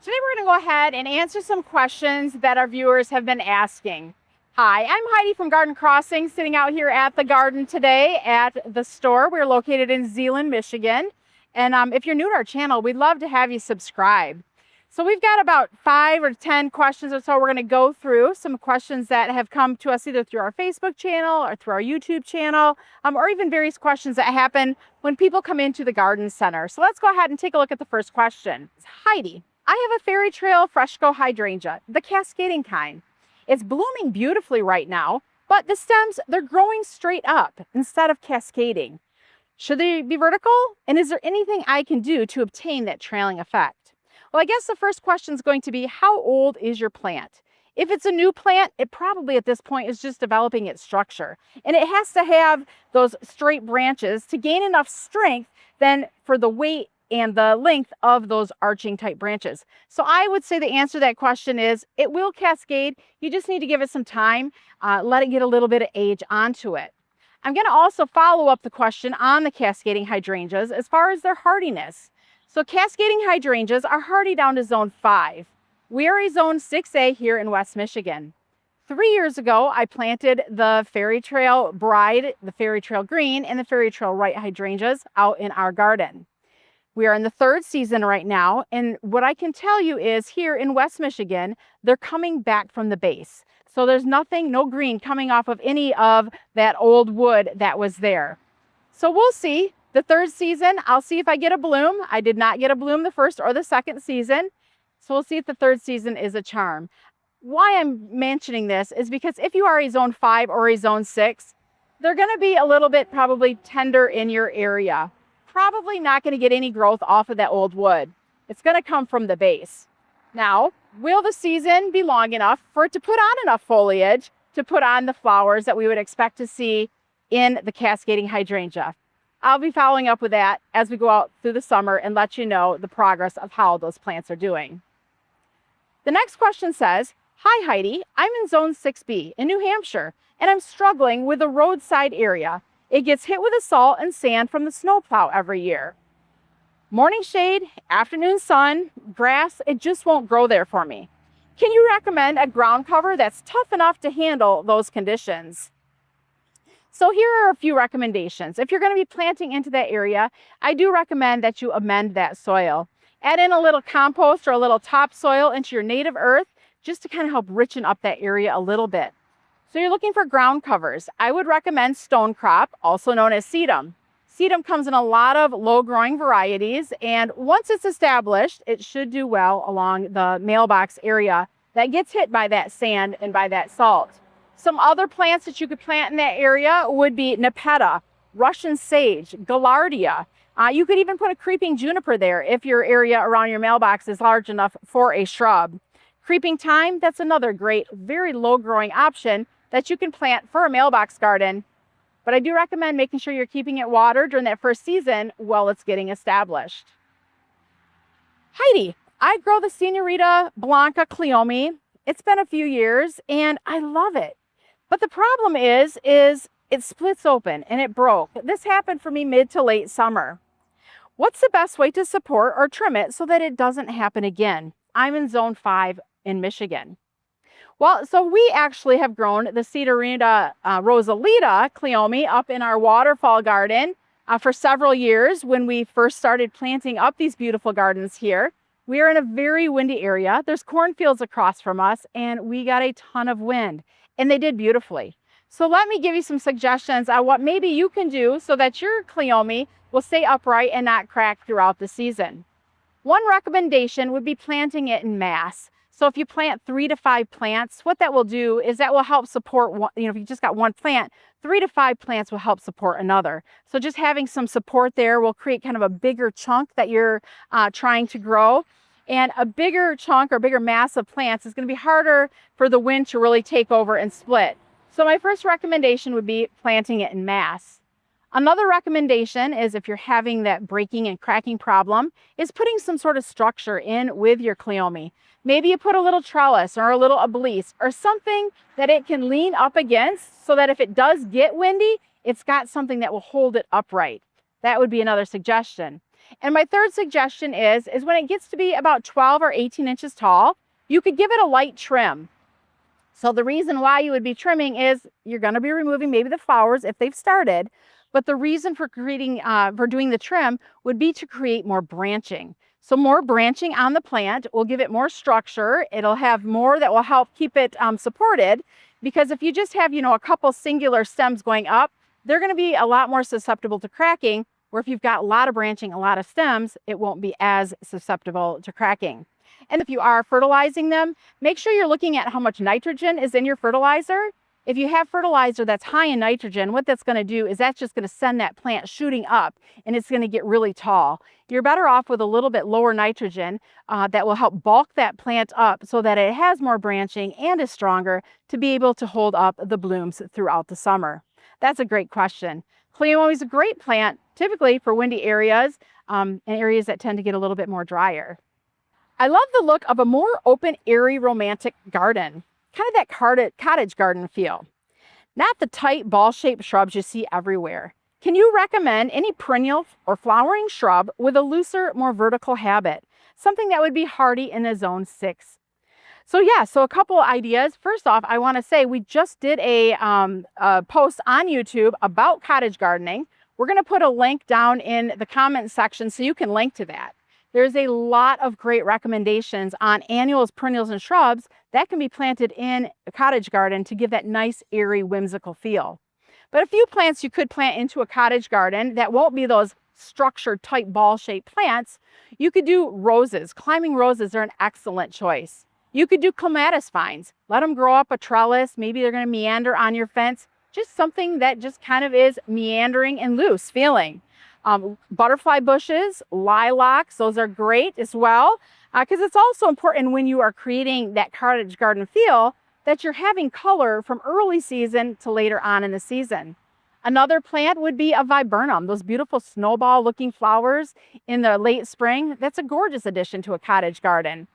Today we're going to go ahead and answer some questions that our viewers have been asking. Hi, I'm Heidi from Garden Crossing, sitting out here at the garden today at the store. We're located in Zeeland, Michigan. And if you're new to our channel, we'd love to have you subscribe. So we've got about 5 or 10 questions or so we're going to go through. Some questions that have come to us either through our Facebook channel or through our YouTube channel, or even various questions that happen when people come into the garden center. So let's go ahead and take a look at the first question. Heidi, I have a Fairytrail Fresco hydrangea, the cascading kind. It's blooming beautifully right now, but the stems, they're growing straight up instead of cascading. Should they be vertical? And is there anything I can do to obtain that trailing effect? Well, I guess the first question is going to be, how old is your plant? If it's a new plant, it probably at this point is just developing its structure. And it has to have those straight branches to gain enough strength then for the weight and the length of those arching type branches. So I would say the answer to that question is it will cascade. You just need to give it some time, let it get a little bit of age onto it. I'm going to also follow up the question on the cascading hydrangeas as far as their hardiness. So cascading hydrangeas are hardy down to zone 5. We are a zone 6A here in West Michigan. 3 years ago, I planted the Fairytrail Bride, the Fairytrail Green, and the Fairytrail White hydrangeas out in our garden. We are in the 3rd season right now, and what I can tell you is here in West Michigan, they're coming back from the base. So there's nothing, no green coming off of any of that old wood that was there. So we'll see. The 3rd season, I'll see if I get a bloom. I did not get a bloom the 1st or the 2nd season. So we'll see if the 3rd season is a charm. Why I'm mentioning this is because if you are a zone 5 or a zone 6, they're going to be a little bit probably tender in your area. Probably not going to get any growth off of that old wood. It's going to come from the base. Now, will the season be long enough for it to put on enough foliage to put on the flowers that we would expect to see in the cascading hydrangea? I'll be following up with that as we go out through the summer and let you know the progress of how those plants are doing. The next question says, hi Heidi, I'm in zone 6B in New Hampshire and I'm struggling with the roadside area. It gets hit with the salt and sand from the snowplow every year. Morning shade, afternoon sun, grass, it just won't grow there for me. Can you recommend a ground cover that's tough enough to handle those conditions? So here are a few recommendations. If you're going to be planting into that area, I do recommend that you amend that soil. Add in a little compost or a little topsoil into your native earth just to kind of help richen up that area a little bit. So you're looking for ground covers. I would recommend stone crop, also known as sedum. Sedum comes in a lot of low-growing varieties, and once it's established, it should do well along the mailbox area that gets hit by that sand and by that salt. Some other plants that you could plant in that area would be Nepeta, Russian sage, Gaillardia. You could even put a creeping juniper there if your area around your mailbox is large enough for a shrub. Creeping thyme, that's another great, very low-growing option that you can plant for a mailbox garden. But I do recommend making sure you're keeping it watered during that 1st season while it's getting established. Heidi, I grow the Señorita Blanca Cleome. It's been a few years and I love it. But the problem is it splits open and it broke. This happened for me mid to late summer. What's the best way to support or trim it so that it doesn't happen again? I'm in zone 5 in Michigan. Well, so we actually have grown the Señorita Rosalita Cleome up in our waterfall garden for several years when we first started planting up these beautiful gardens here. We are in a very windy area. There's cornfields across from us and we got a ton of wind and they did beautifully. So let me give you some suggestions on what maybe you can do so that your Cleome will stay upright and not crack throughout the season. One recommendation would be planting it in mass. So if you plant 3 to 5 plants, what that will do is that will help support one, if you just got one plant, 3 to 5 plants will help support another. So just having some support there will create kind of a bigger chunk that you're trying to grow. And a bigger chunk or bigger mass of plants is going to be harder for the wind to really take over and split. So my first recommendation would be planting it in mass. Another recommendation is if you're having that breaking and cracking problem is putting some sort of structure in with your Cleome. Maybe you put a little trellis or a little obelisk or something that it can lean up against so that if it does get windy, it's got something that will hold it upright. That would be another suggestion. And my third suggestion is when it gets to be about 12 or 18 inches tall, you could give it a light trim. So the reason why you would be trimming is you're going to be removing maybe the flowers if they've started, but the reason for doing the trim would be to create more branching. So more branching on the plant will give it more structure. It'll have more that will help keep it supported, because if you just have, a couple singular stems going up, they're going to be a lot more susceptible to cracking, where if you've got a lot of branching, a lot of stems, it won't be as susceptible to cracking. And if you are fertilizing them, make sure you're looking at how much nitrogen is in your fertilizer. If you have fertilizer that's high in nitrogen, what that's going to do is that's just going to send that plant shooting up, and it's going to get really tall. You're better off with a little bit lower nitrogen that will help bulk that plant up so that it has more branching and is stronger to be able to hold up the blooms throughout the summer. That's a greite question. Cleome is a great plant, typically for windy areas and areas that tend to get a little bit more drier. I love the look of a more open, airy, romantic garden. Kind of that cottage garden feel. Not the tight ball-shaped shrubs you see everywhere. Can you recommend any perennial or flowering shrub with a looser, more vertical habit? Something that would be hardy in a zone 6. So a couple ideas. First off, I want to say we just did a post on YouTube about cottage gardening. We're going to put a link down in the comment section so you can link to that. There's a lot of great recommendations on annuals, perennials, and shrubs that can be planted in a cottage garden to give that nice, airy, whimsical feel. But a few plants you could plant into a cottage garden that won't be those structured, tight, ball-shaped plants. You could do roses. Climbing roses are an excellent choice. You could do clematis vines. Let them grow up a trellis. Maybe they're going to meander on your fence. Just something that just kind of is meandering and loose feeling. Butterfly bushes, lilacs, those are great as well, because it's also important when you are creating that cottage garden feel that you're having color from early season to later on in the season. Another plant would be a viburnum, those beautiful snowball looking flowers in the late spring. That's a gorgeous addition to a cottage garden.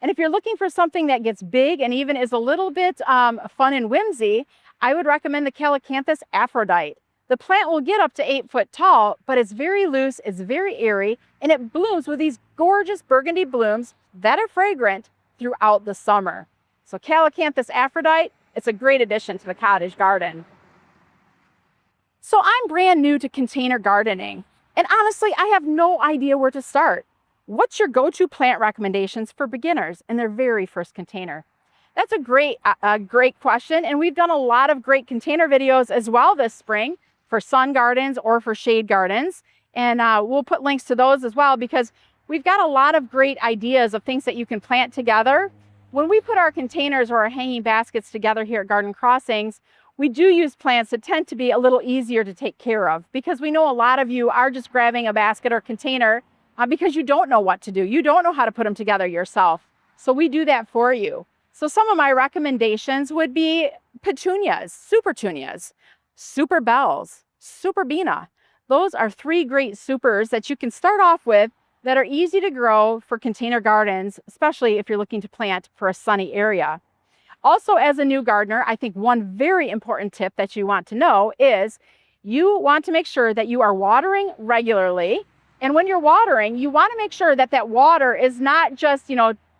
And if you're looking for something that gets big and even is a little bit fun and whimsy, I would recommend the Calycanthus Aphrodite. The plant will get up to 8 foot tall, but it's very loose, it's very airy, and it blooms with these gorgeous burgundy blooms that are fragrant throughout the summer. So Calycanthus Aphrodite, it's a great addition to the cottage garden. So I'm brand new to container gardening, and honestly, I have no idea where to start. What's your go-to plant recommendations for beginners in their very first container? That's a great question, and we've done a lot of great container videos as well this spring for sun gardens or for shade gardens. And we'll put links to those as well, because we've got a lot of great ideas of things that you can plant together. When we put our containers or our hanging baskets together here at Garden Crossings, we do use plants that tend to be a little easier to take care of, because we know a lot of you are just grabbing a basket or container because you don't know what to do. You don't know how to put them together yourself. So we do that for you. So some of my recommendations would be petunias, super bells, superbena. Those are 3 great supers that you can start off with that are easy to grow for container gardens, especially if you're looking to plant for a sunny area. Also, as a new gardener, I think one very important tip that you want to know is you want to make sure that you are watering regularly. And when you're watering, you want to make sure that that water is not just,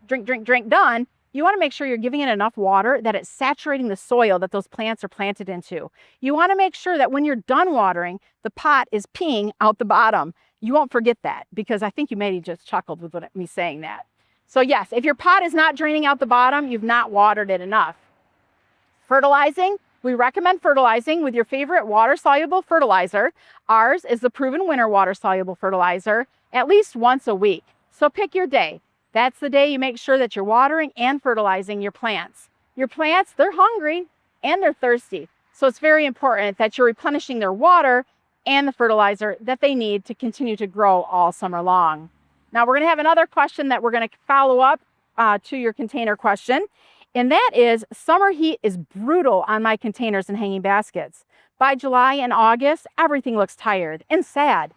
drink, done. You want to make sure you're giving it enough water that it's saturating the soil that those plants are planted into. You want to make sure that when you're done watering, the pot is peeing out the bottom. You won't forget that, because I think you maybe just chuckled with me saying that. So yes, if your pot is not draining out the bottom, you've not watered it enough. Fertilizing, we recommend fertilizing with your favorite water-soluble fertilizer. Ours is the proven winter water-soluble fertilizer at least once a week. So pick your day. That's the day you make sure that you're watering and fertilizing your plants. Your plants, they're hungry and they're thirsty. So it's very important that you're replenishing their water and the fertilizer that they need to continue to grow all summer long. Now we're going to have another question that we're going to follow up to your container question. And that is, summer heat is brutal on my containers and hanging baskets. By July and August, everything looks tired and sad.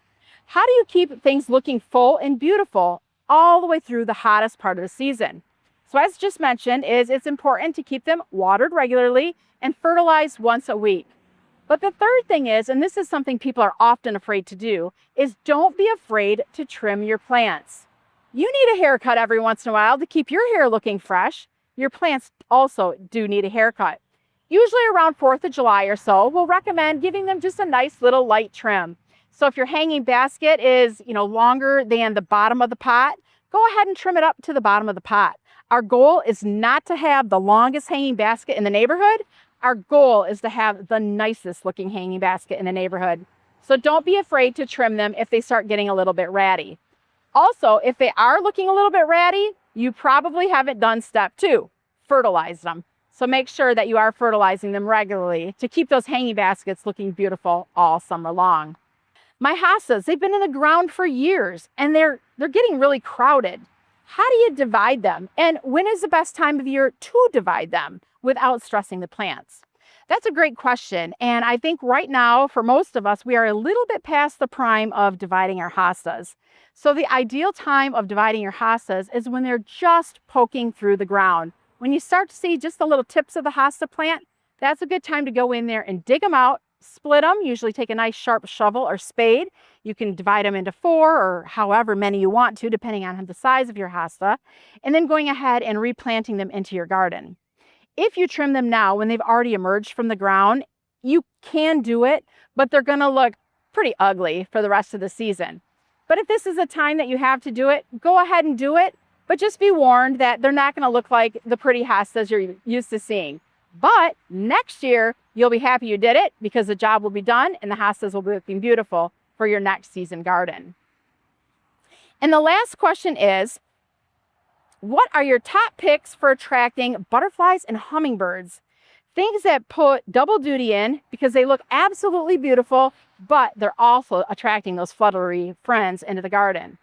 How do you keep things looking full and beautiful all the way through the hottest part of the season? So as just mentioned, it's important to keep them watered regularly and fertilized once a week. But the third thing is, and this is something people are often afraid to do, is don't be afraid to trim your plants. You need a haircut every once in a while to keep your hair looking fresh. Your plants also do need a haircut. Usually around 4th of July or so, we'll recommend giving them just a nice little light trim. So if your hanging basket is, longer than the bottom of the pot, go ahead and trim it up to the bottom of the pot. Our goal is not to have the longest hanging basket in the neighborhood. Our goal is to have the nicest looking hanging basket in the neighborhood. So don't be afraid to trim them if they start getting a little bit ratty. Also, if they are looking a little bit ratty, you probably haven't done step 2, fertilize them. So make sure that you are fertilizing them regularly to keep those hanging baskets looking beautiful all summer long. My hostas, they've been in the ground for years and they're getting really crowded. How do you divide them? And when is the best time of year to divide them without stressing the plants? That's a great question. And I think right now, for most of us, we are a little bit past the prime of dividing our hostas. So the ideal time of dividing your hostas is when they're just poking through the ground. When you start to see just the little tips of the hosta plant, that's a good time to go in there and dig them out, split them, usually take a nice sharp shovel or spade. You can divide them into 4 or however many you want to, depending on the size of your hosta, and then going ahead and replanting them into your garden. If you trim them now when they've already emerged from the ground, you can do it, but they're going to look pretty ugly for the rest of the season. But if this is a time that you have to do it, go ahead and do it. But just be warned that they're not going to look like the pretty hostas you're used to seeing. But next year, you'll be happy you did it because the job will be done and the hostas will be looking beautiful for your next season garden. And the last question is, what are your top picks for attracting butterflies and hummingbirds? Things that put double duty in because they look absolutely beautiful, but they're also attracting those fluttery friends into the garden.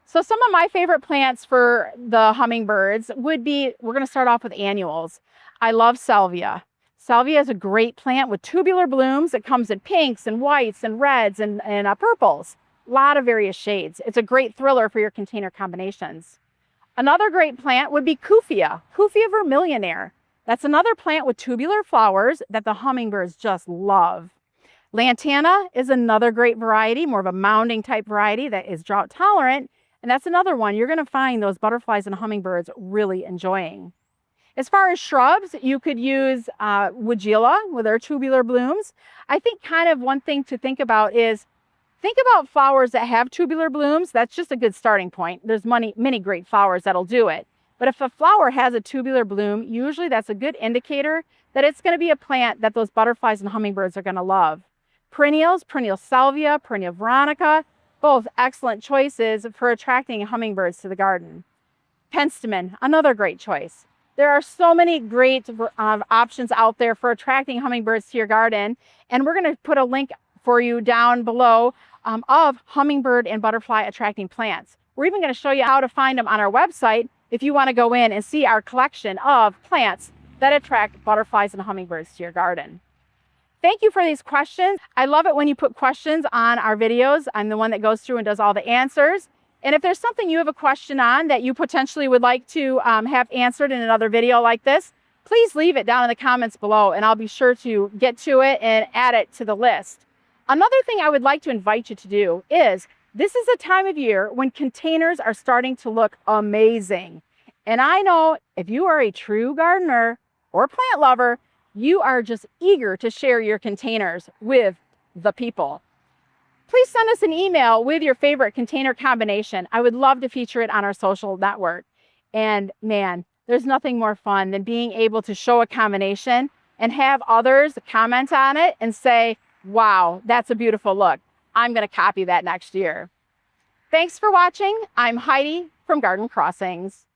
So some of my favorite plants for the hummingbirds would be, we're going to start off with annuals. I love salvia. Salvia is a great plant with tubular blooms. It comes in pinks and whites and reds and purples. A lot of various shades. It's a great thriller for your container combinations. Another great plant would be Kufia vermillionaire. That's another plant with tubular flowers that the hummingbirds just love. Lantana is another great variety, more of a mounding type variety that is drought tolerant. And that's another one you're going to find those butterflies and hummingbirds really enjoying. As far as shrubs, you could use Weigela with their tubular blooms. I think kind of one thing to think about is, think about flowers that have tubular blooms. That's just a good starting point. There's many great flowers that'll do it. But if a flower has a tubular bloom, usually that's a good indicator that it's going to be a plant that those butterflies and hummingbirds are going to love. Perennials, perennial salvia, perennial veronica, both excellent choices for attracting hummingbirds to the garden. Penstemon, another great choice. There are so many great options out there for attracting hummingbirds to your garden, and we're going to put a link for you down below of hummingbird and butterfly attracting plants. We're even going to show you how to find them on our website if you want to go in and see our collection of plants that attract butterflies and hummingbirds to your garden. Thank you for these questions. I love it when you put questions on our videos. I'm the one that goes through and does all the answers. And if there's something you have a question on that you potentially would like to have answered in another video like this, please leave it down in the comments below and I'll be sure to get to it and add it to the list. Another thing I would like to invite you to do is, this is a time of year when containers are starting to look amazing. And I know if you are a true gardener or plant lover, you are just eager to share your containers with the people. Please send us an email with your favorite container combination. I would love to feature it on our social network. And man, there's nothing more fun than being able to show a combination and have others comment on it and say, wow, that's a beautiful look. I'm going to copy that next year. Thanks for watching. I'm Heidi from Garden Crossings.